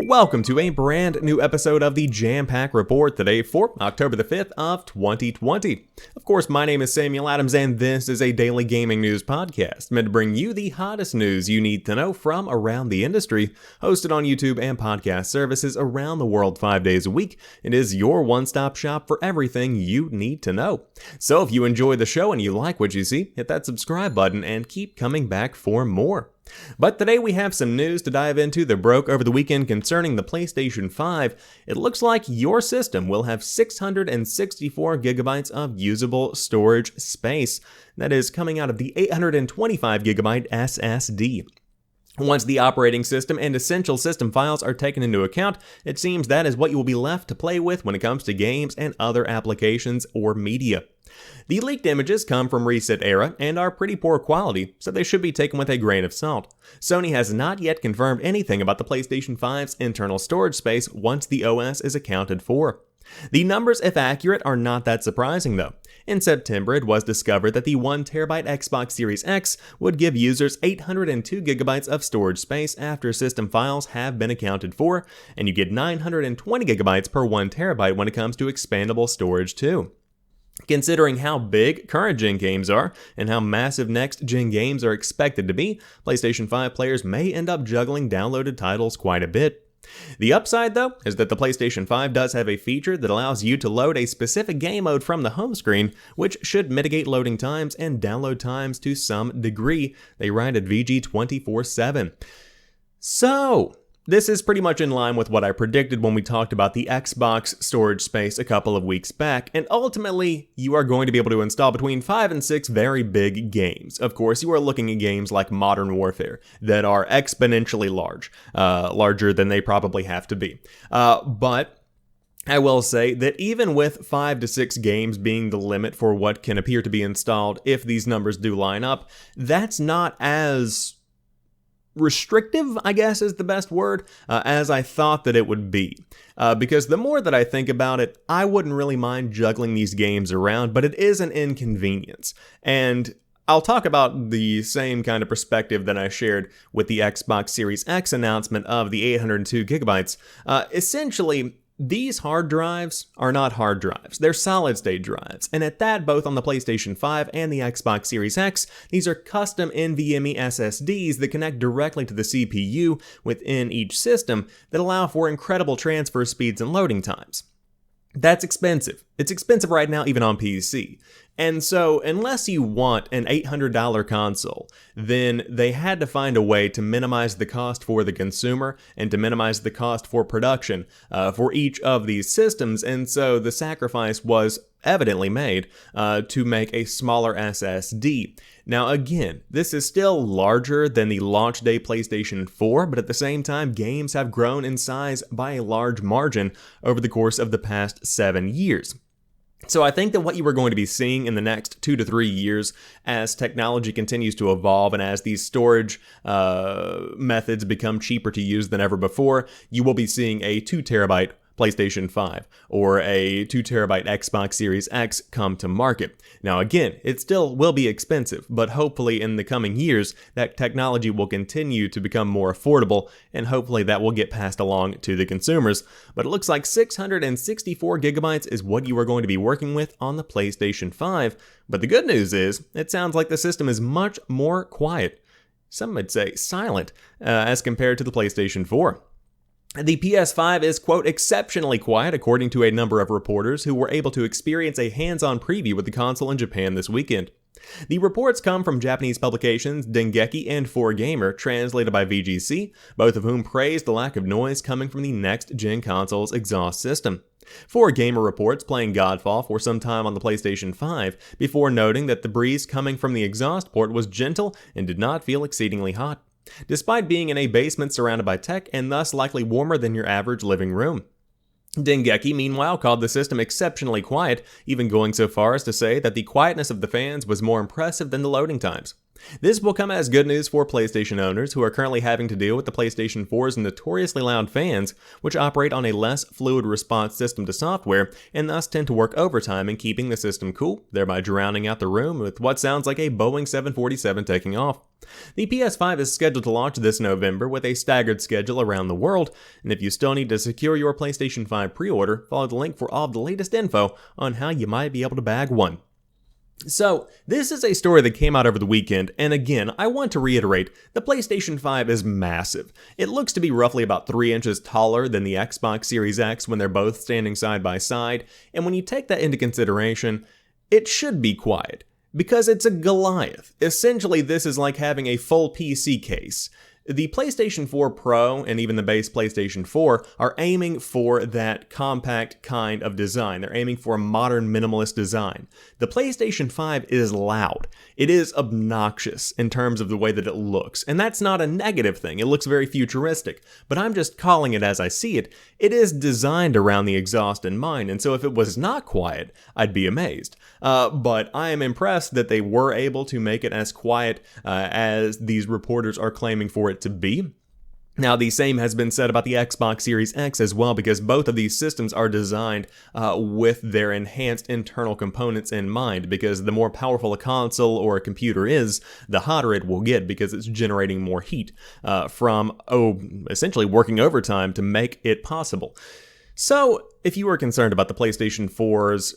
welcome to a brand new episode of the Jampack Report today for October the 5th of 2020. Of course, my name is Samuel Adams and this is a daily gaming news podcast meant to bring you the hottest news you need to know from around the industry, hosted on YouTube and podcast services around the world 5 days a week. It is your one-stop shop for everything you need to know. So if you enjoy the show and you like what you see, hit that subscribe button and keep coming back for more. But today we have some news to dive into that broke over the weekend concerning the PlayStation 5. It looks like your system will have 664 gigabytes of usable storage space. That is coming out of the 825 gigabyte SSD. Once the operating system and essential system files are taken into account, it seems that is what you will be left to play with when it comes to games and other applications or media. The leaked images come from Reset Era and are pretty poor quality, so they should be taken with a grain of salt. Sony has not yet confirmed anything about the PlayStation 5's internal storage space once the OS is accounted for. The numbers, if accurate, are not that surprising though. In September, it was discovered that the 1TB Xbox Series X would give users 802 gigabytes of storage space after system files have been accounted for, and you get 920 gigabytes per 1TB when it comes to expandable storage too. Considering how big current-gen games are and how massive next-gen games are expected to be, PlayStation 5 players may end up juggling downloaded titles quite a bit. The upside, though, is that the PlayStation 5 does have a feature that allows you to load a specific game mode from the home screen, which should mitigate loading times and download times to some degree. They write at VG247. So this is pretty much in line with what I predicted when we talked about the Xbox storage space a couple of weeks back, and ultimately, you are going to be able to install between 5 and 6 very big games. Of course, you are looking at games like Modern Warfare that are exponentially large, larger than they probably have to be. But I will say that even with 5 to 6 games being the limit for what can appear to be installed, if these numbers do line up, that's not as restrictive, I guess is the best word, as I thought that it would be. Because the more that I think about it, I wouldn't really mind juggling these games around, but it is an inconvenience. And I'll talk about the same kind of perspective that I shared with the Xbox Series X announcement of the 802 gigabytes. Essentially, these hard drives are not hard drives, they're solid-state drives, and at that, both on the PlayStation 5 and the Xbox Series X, these are custom NVMe SSDs that connect directly to the CPU within each system that allow for incredible transfer speeds and loading times. That's expensive. It's expensive right now even on PC. And so, unless you want an $800 console, then they had to find a way to minimize the cost for the consumer and to minimize the cost for production for each of these systems. And so the sacrifice was evidently made to make a smaller SSD. Now again, this is still larger than the launch day PlayStation 4, but at the same time, games have grown in size by a large margin over the course of the past 7 years. So I think that what you are going to be seeing in the next 2 to 3 years as technology continues to evolve and as these storage methods become cheaper to use than ever before, you will be seeing a 2 terabyte PlayStation 5 or a 2 terabyte Xbox Series X come to market. Now again, it still will be expensive, but hopefully in the coming years, that technology will continue to become more affordable, and hopefully that will get passed along to the consumers. But it looks like 664 gigabytes is what you are going to be working with on the PlayStation 5. But the good news is, it sounds like the system is much more quiet. Some might say silent, as compared to the PlayStation 4. The PS5 is, quote, exceptionally quiet, according to a number of reporters who were able to experience a hands-on preview with the console in Japan this weekend. The reports come from Japanese publications Dengeki and 4Gamer, translated by VGC, both of whom praised the lack of noise coming from the next-gen console's exhaust system. 4Gamer reports playing Godfall for some time on the PlayStation 5, before noting that the breeze coming from the exhaust port was gentle and did not feel exceedingly hot, despite being in a basement surrounded by tech and thus likely warmer than your average living room. Dengeki, meanwhile, called the system exceptionally quiet, even going so far as to say that the quietness of the fans was more impressive than the loading times. This will come as good news for PlayStation owners who are currently having to deal with the PlayStation 4's notoriously loud fans, which operate on a less fluid response system to software and thus tend to work overtime in keeping the system cool, thereby drowning out the room with what sounds like a Boeing 747 taking off. The PS5 is scheduled to launch this November with a staggered schedule around the world, and if you still need to secure your PlayStation 5 pre-order, follow the link for all of the latest info on how you might be able to bag one. So, this is a story that came out over the weekend, and again, I want to reiterate, the PlayStation 5 is massive. It looks to be roughly about 3 inches taller than the Xbox Series X when they're both standing side by side, and when you take that into consideration, it should be quiet, because it's a Goliath. Essentially, this is like having a full PC case. The PlayStation 4 Pro and even the base PlayStation 4 are aiming for that compact kind of design. They're aiming for a modern minimalist design. The PlayStation 5 is loud. It is obnoxious in terms of the way that it looks, and that's not a negative thing. It looks very futuristic, but I'm just calling it as I see it. It is designed around the exhaust in mind, and so if it was not quiet, I'd be amazed. But I am impressed that they were able to make it as quiet as these reporters are claiming for it to be. Now, the same has been said about the Xbox Series X as well, because both of these systems are designed with their enhanced internal components in mind, because the more powerful a console or a computer is, the hotter it will get because it's generating more heat from essentially working overtime to make it possible. So, if you were concerned about the PlayStation 4's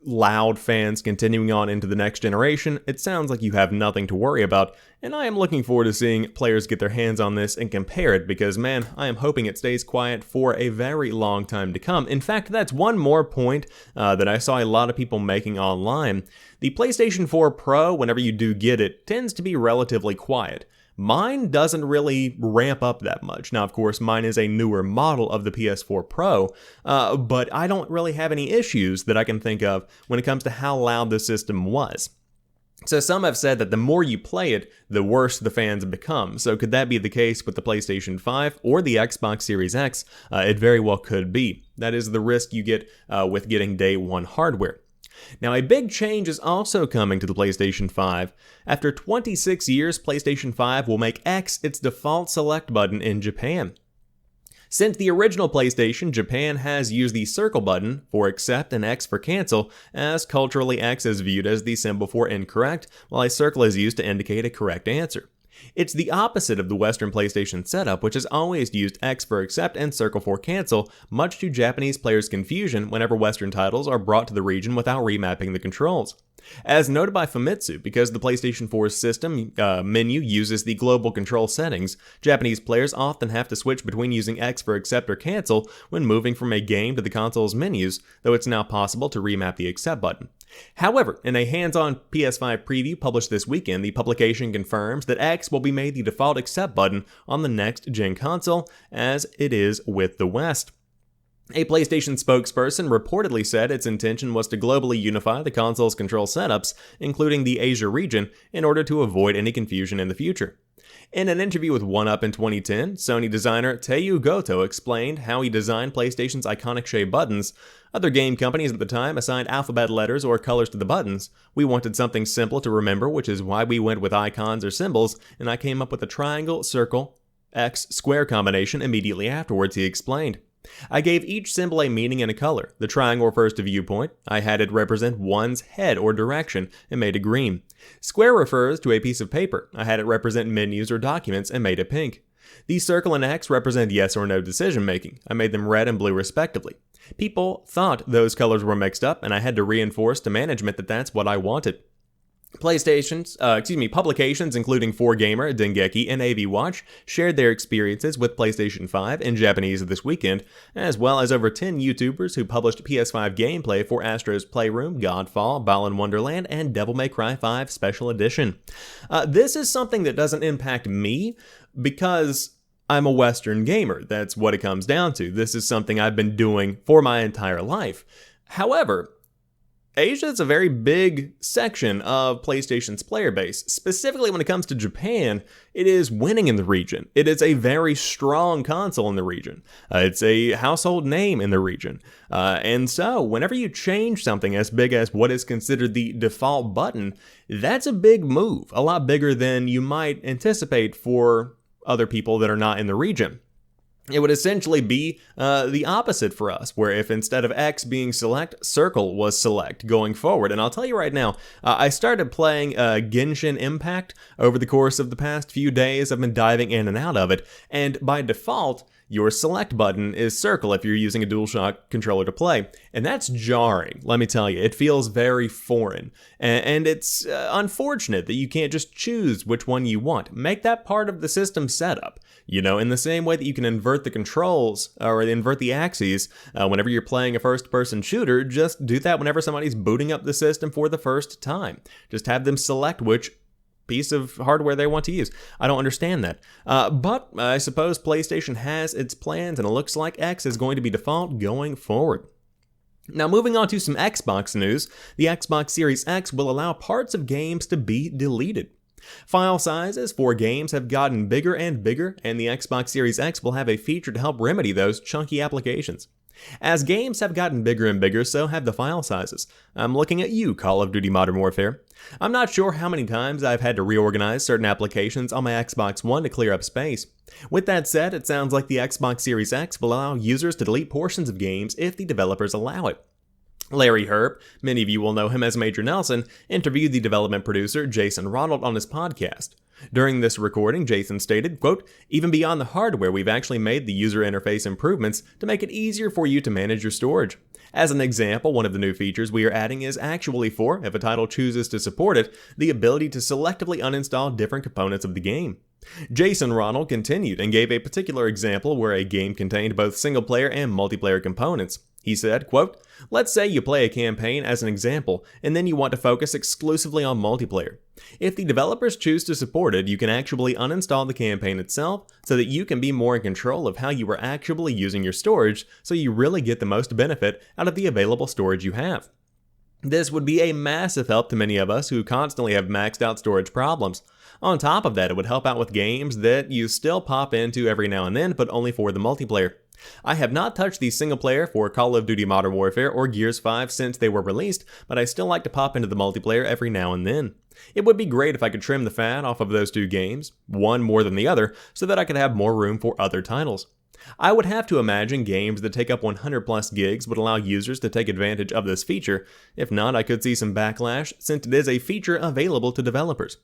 loud fans continuing on into the next generation, it sounds like you have nothing to worry about, and I am looking forward to seeing players get their hands on this and compare it, because man, I am hoping it stays quiet for a very long time to come. In fact, that's one more point that I saw a lot of people making online. The PlayStation 4 Pro, whenever you do get it, tends to be relatively quiet. Mine doesn't really ramp up that much. Now, of course, mine is a newer model of the PS4 Pro, but I don't really have any issues that I can think of when it comes to how loud the system was. So some have said that the more you play it, the worse the fans become. So could that be the case with the PlayStation 5 or the Xbox Series X? It very well could be. That is the risk you get with getting day one hardware. Now, a big change is also coming to the PlayStation 5. After 26 years, PlayStation 5 will make X its default select button in Japan. Since the original PlayStation, Japan has used the circle button for accept and X for cancel, as culturally X is viewed as the symbol for incorrect, while a circle is used to indicate a correct answer. It's the opposite of the Western PlayStation setup, which has always used X for accept and circle for cancel, much to Japanese players' confusion whenever Western titles are brought to the region without remapping the controls. As noted by Famitsu, because the PlayStation 4's system menu uses the global control settings, Japanese players often have to switch between using X for accept or cancel when moving from a game to the console's menus, though it's now possible to remap the accept button. However, in a hands-on PS5 preview published this weekend, the publication confirms that X will be made the default accept button on the next-gen console, as it is with the West. A PlayStation spokesperson reportedly said its intention was to globally unify the console's control setups, including the Asia region, in order to avoid any confusion in the future. In an interview with 1UP in 2010, Sony designer Teiyu Goto explained how he designed PlayStation's iconic shape buttons. Other game companies at the time assigned alphabet letters or colors to the buttons. We wanted something simple to remember, which is why we went with icons or symbols, and I came up with a triangle, circle, X, square combination immediately afterwards, he explained. I gave each symbol a meaning and a color. The triangle refers to viewpoint. I had it represent one's head or direction and made it green. Square refers to a piece of paper. I had it represent menus or documents and made it pink. The circle and X represent yes or no decision making. I made them red and blue respectively. People thought those colors were mixed up, and I had to reinforce to management that that's what I wanted. Publications including 4Gamer, Dengeki, and AV Watch shared their experiences with PlayStation 5 in Japanese this weekend, as well as over 10 YouTubers who published PS5 gameplay for Astro's Playroom, Godfall, Balan Wonderland, and Devil May Cry 5 Special Edition. This is something that doesn't impact me because I'm a Western gamer. That's what it comes down to. This is something I've been doing for my entire life. However, Asia is a very big section of PlayStation's player base. Specifically when it comes to Japan, it is winning in the region. It is a very strong console in the region. It's a household name in the region. And so whenever you change something as big as what is considered the default button, that's a big move, a lot bigger than you might anticipate for other people that are not in the region. It would essentially be the opposite for us, where if instead of X being select, circle was select going forward. And I'll tell you right now, I started playing Genshin Impact over the course of the past few days. I've been diving in and out of it, and by default, your select button is circle if you're using a DualShock controller to play. And that's jarring, let me tell you. It feels very foreign. And it's unfortunate that you can't just choose which one you want. Make that part of the system setup. You know, in the same way that you can invert the controls or invert the axes whenever you're playing a first-person shooter, just do that whenever somebody's booting up the system for the first time. Just have them select which piece of hardware they want to use. I don't understand that. But I suppose PlayStation has its plans, and it looks like X is going to be default going forward. Now, moving on to some Xbox news, the Xbox Series X will allow parts of games to be deleted. File sizes for games have gotten bigger and bigger, and the Xbox Series X will have a feature to help remedy those chunky applications. As games have gotten bigger and bigger, so have the file sizes. I'm looking at you, Call of Duty Modern Warfare. I'm not sure how many times I've had to reorganize certain applications on my Xbox One to clear up space. With that said, it sounds like the Xbox Series X will allow users to delete portions of games if the developers allow it. Larry Herb, many of you will know him as Major Nelson, interviewed the development producer Jason Ronald on his podcast. During this recording, Jason stated, quote, "Even beyond the hardware, we've actually made the user interface improvements to make it easier for you to manage your storage. As an example, one of the new features we are adding is actually for, if a title chooses to support it, the ability to selectively uninstall different components of the game." Jason Ronald continued and gave a particular example where a game contained both single-player and multiplayer components. He said, quote, "Let's say you play a campaign as an example, and then you want to focus exclusively on multiplayer. If the developers choose to support it, you can actually uninstall the campaign itself so that you can be more in control of how you are actually using your storage, so you really get the most benefit out of the available storage you have. This would be a massive help to many of us who constantly have maxed out storage problems. On top of that, it would help out with games that you still pop into every now and then, but only for the multiplayer. I have not touched the single player for Call of Duty Modern Warfare or Gears 5 since they were released, but I still like to pop into the multiplayer every now and then. It would be great if I could trim the fat off of those two games, one more than the other, so that I could have more room for other titles. I would have to imagine games that take up 100 plus gigs would allow users to take advantage of this feature. If not, I could see some backlash since it is a feature available to developers.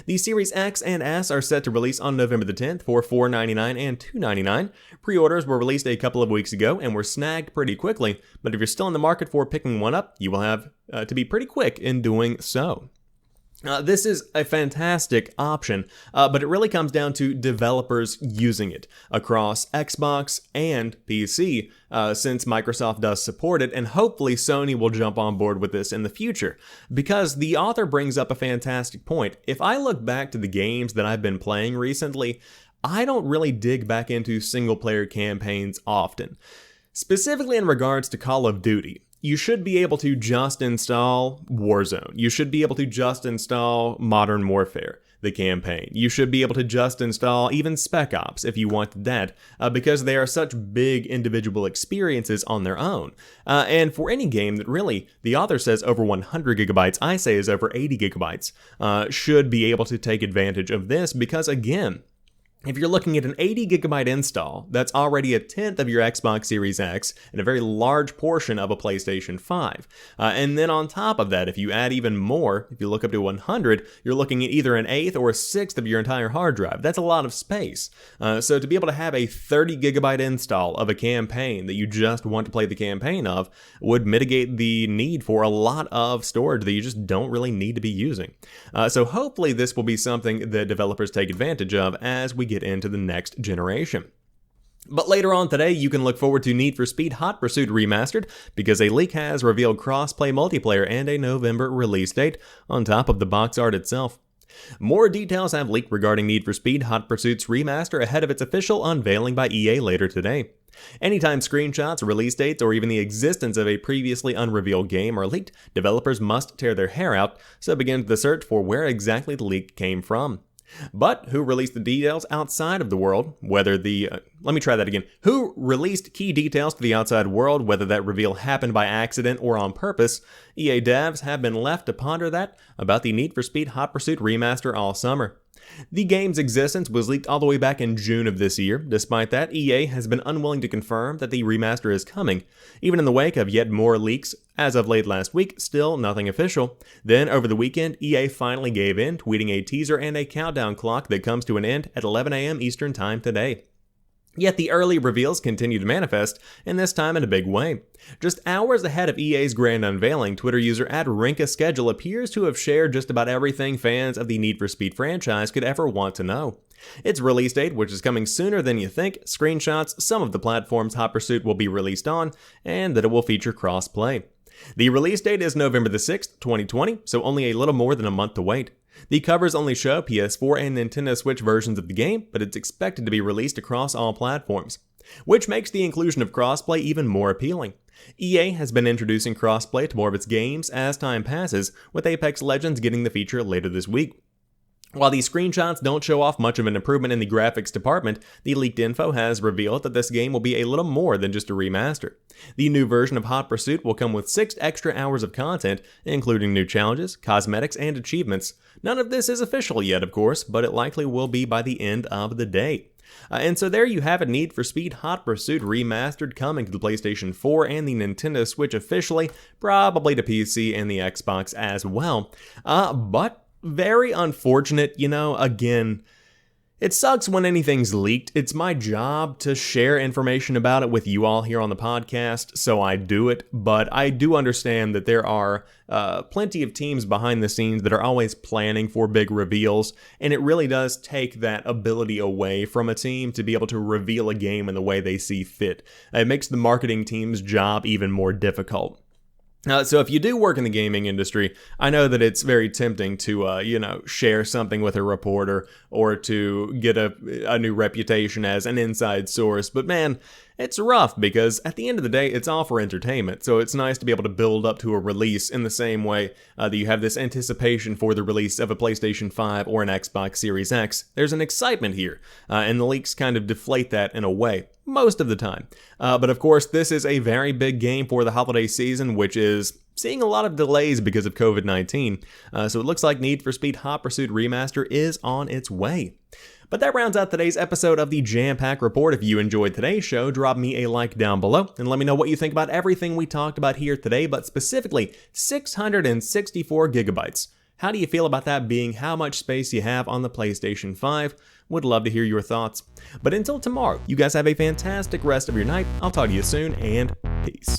The Series X and S are set to release on November the 10th for $499 and $299. Pre-orders were released a couple of weeks ago and were snagged pretty quickly, but if you're still in the market for picking one up, you will have to be pretty quick in doing so. This is a fantastic option, but it really comes down to developers using it across Xbox and PC, since Microsoft does support it, and hopefully Sony will jump on board with this in the future. Because the author brings up a fantastic point. If I look back to the games that I've been playing recently, I don't really dig back into single-player campaigns often. Specifically in regards to Call of Duty. You should be able to just install Warzone. You should be able to just install Modern Warfare, the campaign. You should be able to just install even Spec Ops if you want that, because they are such big individual experiences on their own. And for any game that really, the author says over 100 gigabytes, I say is over 80 gigabytes, should be able to take advantage of this because, again, if you're looking at an 80 gigabyte install, that's already a tenth of your Xbox Series X and a very large portion of a PlayStation 5. And then on top of that, if you add even more, if you look up to 100, you're looking at either an eighth or a sixth of your entire hard drive. That's a lot of space. So to be able to have a 30 gigabyte install of a campaign that you just want to play the campaign of would mitigate the need for a lot of storage that you just don't really need to be using. So hopefully this will be something that developers take advantage of as we get into the next generation. But later on today, you can look forward to Need for Speed Hot Pursuit Remastered because a leak has revealed cross-play multiplayer and a November release date on top of the box art itself. More details have leaked regarding Need for Speed Hot Pursuit's remaster ahead of its official unveiling by EA later today. Anytime screenshots, release dates, or even the existence of a previously unrevealed game are leaked, developers must tear their hair out, so begins the search for where exactly the leak came from. But who released the details outside of the world, Who released key details to the outside world, whether that reveal happened by accident or on purpose? EA devs have been left to ponder that about the Need for Speed Hot Pursuit remaster all summer. The game's existence was leaked all the way back in June of this year. Despite that, EA has been unwilling to confirm that the remaster is coming. Even in the wake of yet more leaks, as of late last week, still nothing official. Then, over the weekend, EA finally gave in, tweeting a teaser and a countdown clock that comes to an end at 11 a.m. Eastern Time today. Yet the early reveals continue to manifest, and this time in a big way. Just hours ahead of EA's grand unveiling, Twitter user @RinkaSchedule appears to have shared just about everything fans of the Need for Speed franchise could ever want to know. Its release date, which is coming sooner than you think, screenshots, some of the platforms Hot Pursuit will be released on, and that it will feature cross-play. The release date is November the 6th, 2020, so only a little more than a month to wait. The covers only show PS4 and Nintendo Switch versions of the game, but it's expected to be released across all platforms, which makes the inclusion of crossplay even more appealing. EA has been introducing crossplay to more of its games as time passes, with Apex Legends getting the feature later this week. While these screenshots don't show off much of an improvement in the graphics department, the leaked info has revealed that this game will be a little more than just a remaster. The new version of Hot Pursuit will come with 6 extra hours of content, including new challenges, cosmetics, and achievements. None of this is official yet, of course, but it likely will be by the end of the day. And so there you have it, Need for Speed Hot Pursuit Remastered, coming to the PlayStation 4 and the Nintendo Switch officially, probably to PC and the Xbox as well. But very unfortunate, again, it sucks when anything's leaked. It's my job to share information about it with you all here on the podcast, so I do it, but I do understand that there are plenty of teams behind the scenes that are always planning for big reveals, and it really does take that ability away from a team to be able to reveal a game in the way they see fit. It makes the marketing team's job even more difficult. So if you do work in the gaming industry, I know that it's very tempting to, share something with a reporter or to get a new reputation as an inside source. But man, it's rough because at the end of the day, it's all for entertainment. So it's nice to be able to build up to a release in the same way that you have this anticipation for the release of a PlayStation 5 or an Xbox Series X. There's an excitement here, and the leaks kind of deflate that in a way. Most of the time. But of course, this is a very big game for the holiday season, which is seeing a lot of delays because of COVID-19. So it looks like Need for Speed Hot Pursuit Remaster is on its way. But that rounds out today's episode of the Jampack Report. If you enjoyed today's show, drop me a like down below and let me know what you think about everything we talked about here today, but specifically 664 gigabytes. How do you feel about that being how much space you have on the PlayStation 5? Would love to hear your thoughts. But until tomorrow, you guys have a fantastic rest of your night. I'll talk to you soon, and peace.